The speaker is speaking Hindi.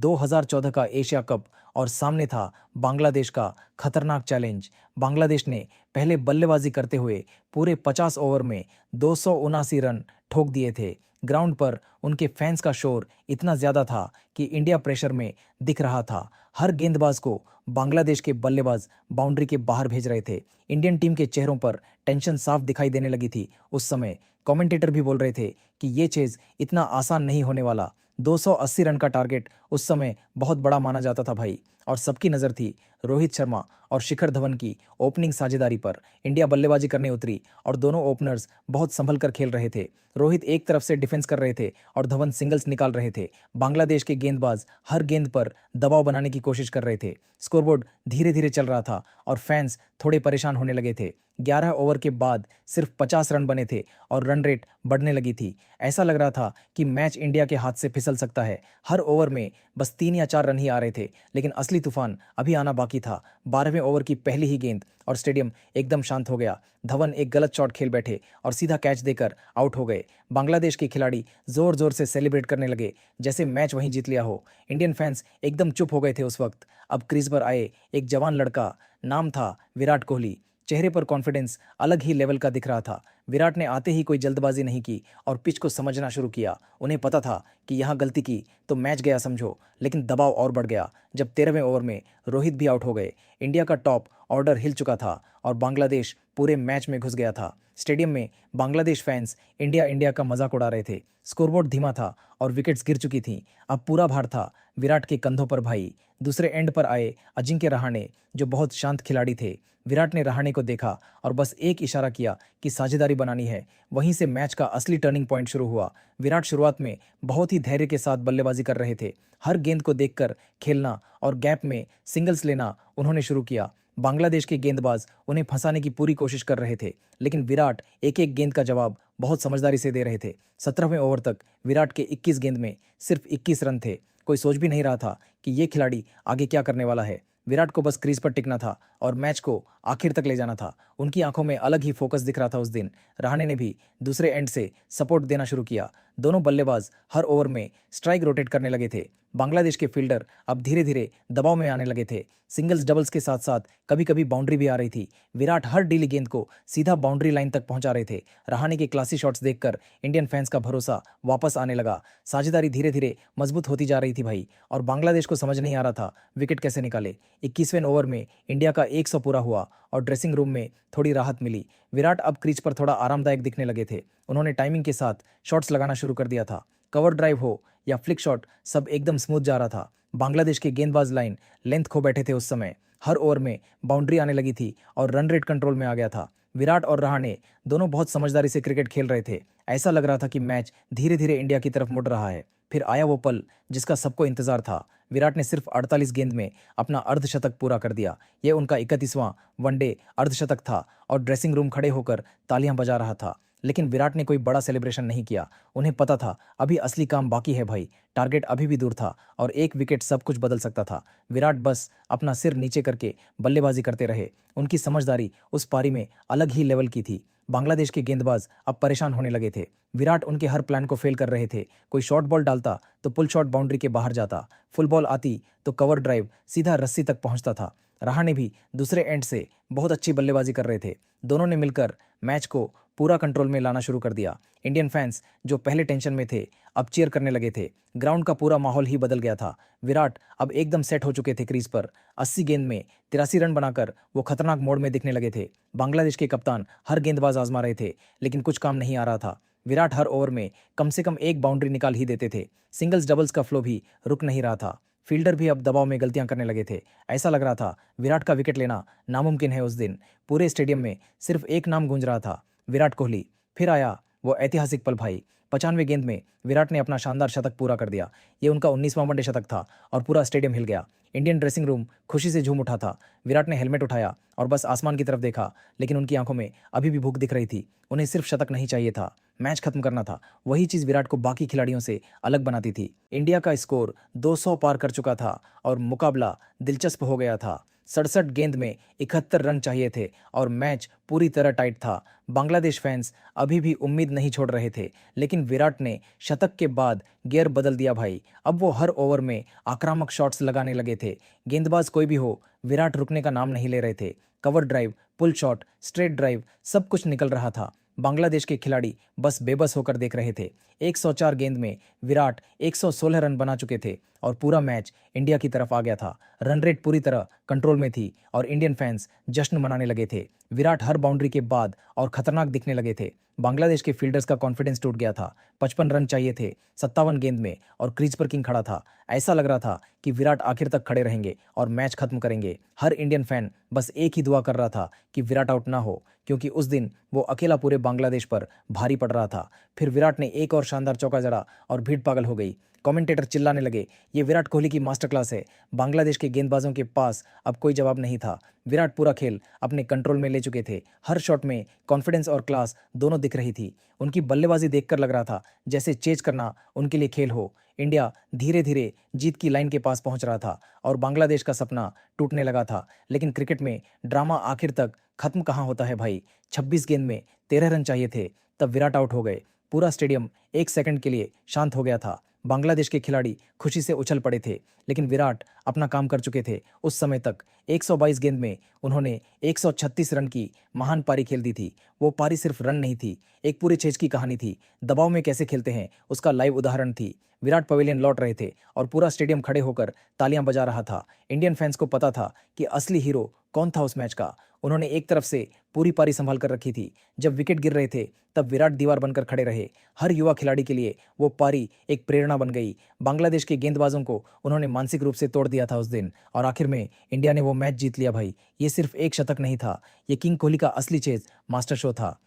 2014 का एशिया कप और सामने था बांग्लादेश का खतरनाक चैलेंज। बांग्लादेश ने पहले बल्लेबाजी करते हुए पूरे 50 ओवर में 279 रन ठोक दिए थे। ग्राउंड पर उनके फैंस का शोर इतना ज्यादा था कि इंडिया प्रेशर में दिख रहा था। हर गेंदबाज को बांग्लादेश के बल्लेबाज बाउंड्री के बाहर भेज रहे थे। इंडियन टीम के चेहरों पर टेंशन साफ दिखाई देने लगी थी। उस समय कमेंटेटर भी बोल रहे थे कि ये चेज इतना आसान नहीं होने वाला। 280 रन का टारगेट उस समय बहुत बड़ा माना जाता था भाई। और सबकी नज़र थी रोहित शर्मा और शिखर धवन की ओपनिंग साझेदारी पर। इंडिया बल्लेबाजी करने उतरी और दोनों ओपनर्स बहुत संभल कर खेल रहे थे। रोहित एक तरफ से डिफेंस कर रहे थे और धवन सिंगल्स निकाल रहे थे। बांग्लादेश के गेंदबाज हर गेंद पर दबाव बनाने की कोशिश कर रहे थे। स्कोरबोर्ड धीरे धीरे चल रहा था और फैंस थोड़े परेशान होने लगे थे। 11 ओवर के बाद सिर्फ 50 रन बने थे और रन रेट बढ़ने लगी थी। ऐसा लग रहा था कि मैच इंडिया के हाथ से फिसल सकता है। हर ओवर में बस 3 या 4 रन ही आ रहे थे, लेकिन असली तूफान अभी आना बाकी था। 12वें ओवर की पहली ही गेंद और स्टेडियम एकदम शांत हो गया। धवन एक गलत शॉट खेल बैठे और सीधा कैच देकर आउट हो गए। बांग्लादेश के खिलाड़ी जोर जोर से सेलिब्रेट करने लगे जैसे मैच वहीं जीत लिया हो। इंडियन फैंस एकदम चुप हो गए थे उस वक्त। अब क्रीज पर आए एक जवान लड़का, नाम था विराट कोहली। चेहरे पर कॉन्फिडेंस अलग ही लेवल का दिख रहा था। विराट ने आते ही कोई जल्दबाजी नहीं की और पिच को समझना शुरू किया। उन्हें पता था कि यहाँ गलती की तो मैच गया समझो, लेकिन दबाव और बढ़ गया जब 13वें ओवर में रोहित भी आउट हो गए। इंडिया का टॉप ऑर्डर हिल चुका था और बांग्लादेश पूरे मैच में घुस गया था। स्टेडियम में बांग्लादेश फैंस इंडिया इंडिया का मजाक उड़ा रहे थे। स्कोरबोर्ड धीमा था और विकेट्स गिर चुकी थीं। अब पूरा भार था विराट के कंधों पर भाई। दूसरे एंड पर आए अजिंक्य रहाणे, जो बहुत शांत खिलाड़ी थे। विराट ने रहाणे को देखा और बस एक इशारा किया कि साझेदारी बनानी है। वहीं से मैच का असली टर्निंग पॉइंट शुरू हुआ। विराट शुरुआत में बहुत ही धैर्य के साथ बल्लेबाजी कर रहे थे। हर गेंद को देखकर खेलना और गैप में सिंगल्स लेना उन्होंने शुरू किया। बांग्लादेश के गेंदबाज उन्हें फंसाने की पूरी कोशिश कर रहे थे, लेकिन विराट एक एक गेंद का जवाब बहुत समझदारी से दे रहे थे। 17वें ओवर तक विराट के 21 गेंद में सिर्फ 21 रन थे। कोई सोच भी नहीं रहा था कि ये खिलाड़ी आगे क्या करने वाला है। विराट को बस क्रीज पर टिकना था और मैच को आखिर तक ले जाना था। उनकी आंखों में अलग ही फोकस दिख रहा था उस दिन। रहाणे ने भी दूसरे एंड से सपोर्ट देना शुरू किया। दोनों बल्लेबाज हर ओवर में स्ट्राइक रोटेट करने लगे थे। बांग्लादेश के फील्डर अब धीरे धीरे दबाव में आने लगे थे। सिंगल्स डबल्स के साथ साथ कभी कभी बाउंड्री भी आ रही थी। विराट हर डीली गेंद को सीधा बाउंड्री लाइन तक पहुंचा रहे थे। रहाणे के क्लासी शॉट्स देखकर इंडियन फैंस का भरोसा वापस आने लगा। साझेदारी धीरे धीरे मजबूत होती जा रही थी भाई, और बांग्लादेश को समझ नहीं आ रहा था विकेट कैसे निकाले। 21वें ओवर में इंडिया का 100 पूरा हुआ और ड्रेसिंग रूम में थोड़ी राहत मिली। विराट अब क्रीज पर थोड़ा आरामदायक दिखने लगे थे। उन्होंने टाइमिंग के साथ शॉट्स लगाना शुरू कर दिया था। कवर ड्राइव हो या फ्लिक शॉट, सब एकदम स्मूथ जा रहा था। बांग्लादेश के गेंदबाज लाइन लेंथ खो बैठे थे उस समय। हर ओवर में बाउंड्री आने लगी थी और रन रेट कंट्रोल में आ गया था। विराट और रहाणे दोनों बहुत समझदारी से क्रिकेट खेल रहे थे। ऐसा लग रहा था कि मैच धीरे धीरे इंडिया की तरफ मुड़ रहा है। फिर आया वो पल जिसका सबको इंतजार था। विराट ने सिर्फ 48 गेंद में अपना अर्धशतक पूरा कर दिया। यह उनका 31वां वनडे अर्धशतक था और ड्रेसिंग रूम खड़े होकर तालियां बजा रहा था। लेकिन विराट ने कोई बड़ा सेलिब्रेशन नहीं किया। उन्हें पता था अभी असली काम बाकी है भाई। टारगेट अभी भी दूर था और एक विकेट सब कुछ बदल सकता था। विराट बस अपना सिर नीचे करके बल्लेबाजी करते रहे। उनकी समझदारी उस पारी में अलग ही लेवल की थी। बांग्लादेश के गेंदबाज अब परेशान होने लगे थे। विराट उनके हर प्लान को फेल कर रहे थे। कोई शॉर्ट बॉल डालता तो पुल शॉट बाउंड्री के बाहर जाता, फुल बॉल आती तो कवर ड्राइव सीधा रस्सी तक पहुंचता था। रहाणे भी दूसरे एंड से बहुत अच्छी बल्लेबाजी कर रहे थे। दोनों ने मिलकर मैच को पूरा कंट्रोल में लाना शुरू कर दिया। इंडियन फैंस जो पहले टेंशन में थे अब चीयर करने लगे थे। ग्राउंड का पूरा माहौल ही बदल गया था। विराट अब एकदम सेट हो चुके थे क्रीज पर। 80 गेंद में 83 रन बनाकर वो खतरनाक मोड़ में दिखने लगे थे। बांग्लादेश के कप्तान हर गेंदबाज आजमा रहे थे, लेकिन कुछ काम नहीं आ रहा था। विराट हर ओवर में कम से कम एक बाउंड्री निकाल ही देते थे। सिंगल्स डबल्स का फ्लो भी रुक नहीं रहा था। फील्डर भी अब दबाव में गलतियां करने लगे थे। ऐसा लग रहा था विराट का विकेट लेना नामुमकिन है उस दिन। पूरे स्टेडियम में सिर्फ एक नाम गूंज रहा था, विराट कोहली। फिर आया वो ऐतिहासिक पल भाई। 95वें गेंद में विराट ने अपना शानदार शतक पूरा कर दिया। ये उनका 19वां वनडे शतक था और पूरा स्टेडियम हिल गया। इंडियन ड्रेसिंग रूम खुशी से झूम उठा था। विराट ने हेलमेट उठाया और बस आसमान की तरफ देखा, लेकिन उनकी आंखों में अभी भी भूख दिख रही थी। उन्हें सिर्फ शतक नहीं चाहिए था, मैच खत्म करना था। वही चीज विराट को बाकी खिलाड़ियों से अलग बनाती थी। इंडिया का स्कोर 200 पार कर चुका था और मुकाबला दिलचस्प हो गया था। 67 गेंद में 71 रन चाहिए थे और मैच पूरी तरह टाइट था। बांग्लादेश फैंस अभी भी उम्मीद नहीं छोड़ रहे थे, लेकिन लेकिन विराट ने शतक के बाद गियर बदल दिया भाई। अब वो हर ओवर में आक्रामक शॉट्स लगाने लगे थे। गेंदबाज कोई भी हो, विराट रुकने का नाम नहीं ले रहे थे। Cover drive, pull shot, straight drive, सब कुछ निकल रहा था। बांग्लादेश के खिलाड़ी बस बेबस होकर देख रहे थे। 104 गेंद में विराट 116 रन बना चुके थे और पूरा मैच इंडिया की तरफ आ गया था। रन रेट पूरी तरह कंट्रोल में थी और इंडियन फैंस जश्न मनाने लगे थे। विराट हर बाउंड्री के बाद और खतरनाक दिखने लगे थे। बांग्लादेश के फील्डर्स का कॉन्फिडेंस टूट गया था। 55 रन चाहिए थे 57 गेंद में और क्रीज पर किंग खड़ा था। ऐसा लग रहा था कि विराट आखिर तक खड़े रहेंगे और मैच खत्म करेंगे। हर इंडियन फैन बस एक ही दुआ कर रहा था कि विराट आउट ना हो, क्योंकि उस दिन वो अकेला पूरे बांग्लादेश पर भारी पड़ रहा था। फिर विराट ने एक और शानदार चौका जड़ा और भीड़ पागल हो गई। कमेंटेटर चिल्लाने लगे, ये विराट कोहली की मास्टर क्लास है। बांग्लादेश के गेंदबाजों के पास अब कोई जवाब नहीं था। विराट पूरा खेल अपने कंट्रोल में ले चुके थे। हर शॉट में कॉन्फिडेंस और क्लास दोनों दिख रही थी। उनकी बल्लेबाजी देखकर लग रहा था जैसे चेज करना उनके लिए खेल हो। इंडिया धीरे धीरे जीत की लाइन के पास पहुंच रहा था और बांग्लादेश का सपना टूटने लगा था। लेकिन क्रिकेट में ड्रामा आखिर तक खत्म कहाँ होता है भाई। 26 गेंद में 13 रन चाहिए थे, तब विराट आउट हो गए। पूरा स्टेडियम एक सेकंड के लिए शांत हो गया था। बांग्लादेश के खिलाड़ी खुशी से उछल पड़े थे, लेकिन विराट अपना काम कर चुके थे। उस समय तक 122 गेंद में उन्होंने 136 रन की महान पारी खेल दी थी। वो पारी सिर्फ रन नहीं थी, एक पूरे चेज की कहानी थी। दबाव में कैसे खेलते हैं उसका लाइव उदाहरण थी। विराट पवेलियन लौट रहे थे और पूरा स्टेडियम खड़े होकर तालियां बजा रहा था। इंडियन फैंस को पता था कि असली हीरो कौन था उस मैच का। उन्होंने एक तरफ से पूरी पारी संभाल कर रखी थी। जब विकेट गिर रहे थे तब विराट दीवार बनकर खड़े रहे। हर युवा खिलाड़ी के लिए वो पारी एक प्रेरणा बन गई। बांग्लादेश के गेंदबाजों को उन्होंने मानसिक रूप से तोड़ दिया था उस दिन, और आखिर में इंडिया ने वो मैच जीत लिया भाई। ये सिर्फ एक शतक नहीं था, ये किंग कोहली का असली चेज मास्टर शो था।